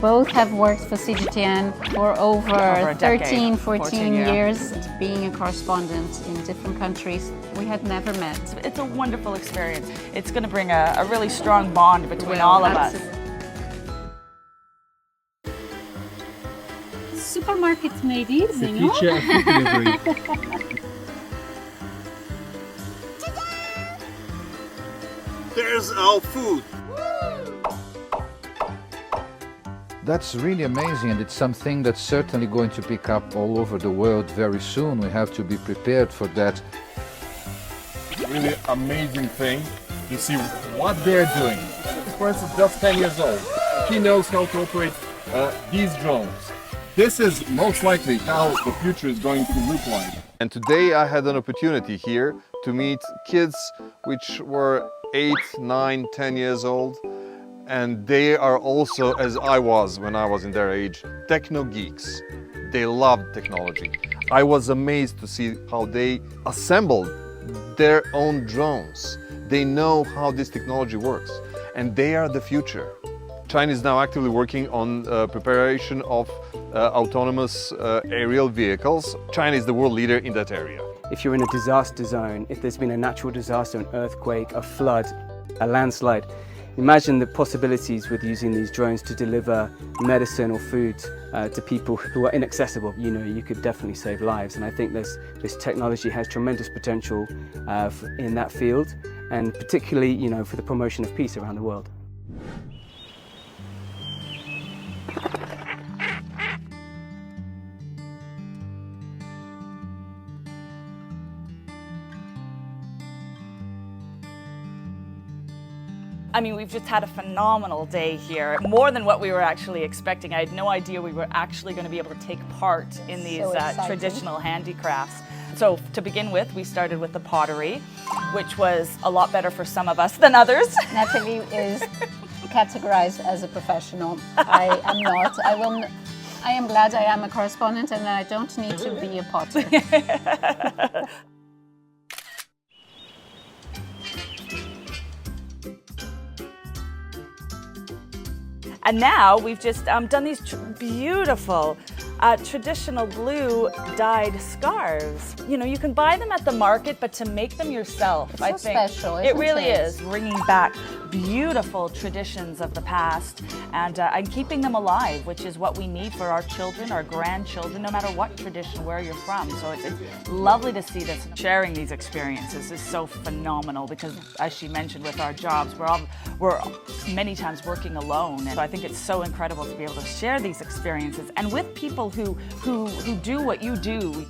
Both have worked for CGTN for over 13, 14 years, being a correspondent in different countries. We had never met. It's a wonderful experience. It's going to bring a really strong bond between all of us. Supermarket made easy, no? There's our food. That's really amazing, and it's something that's certainly going to pick up all over the world very soon. We have to be prepared for that. Really amazing thing to see what they're doing. This person is just 10 years old. He knows how to operate these drones. This is most likely how the future is going to look like. And today I had an opportunity here to meet kids which were 8, 9, 10 years old. And they are also, as I was when I was in their age, techno geeks. They loved technology. I was amazed to see how they assembled their own drones. They know how this technology works, and they are the future. China is now actively working on preparation of autonomous aerial vehicles. China is the world leader in that area. If you're in a disaster zone, if there's been a natural disaster, an earthquake, a flood, a landslide, imagine the possibilities with using these drones to deliver medicine or food to people who are inaccessible. You know, you could definitely save lives, and I think this technology has tremendous potential in that field, and particularly, you know, for the promotion of peace around the world. I mean, we've just had a phenomenal day here, more than what we were actually expecting. I had no idea we were actually going to be able to take part in these traditional handicrafts. So to begin with, we started with the pottery, which was a lot better for some of us than others. Natalie is categorized as a professional. I am not. I am glad I am a correspondent and I don't need to be a potter. And now we've just done these beautiful traditional blue dyed scarves. You know, you can buy them at the market, but to make them yourself, I think special, it really is bringing back beautiful traditions of the past and keeping them alive, which is what we need for our children, our grandchildren, no matter what tradition, where you're from. So it's lovely to see this. Sharing these experiences is so phenomenal because, as she mentioned, with our jobs, we're many times working alone. And so I think it's so incredible to be able to share these experiences and with people who do what you do.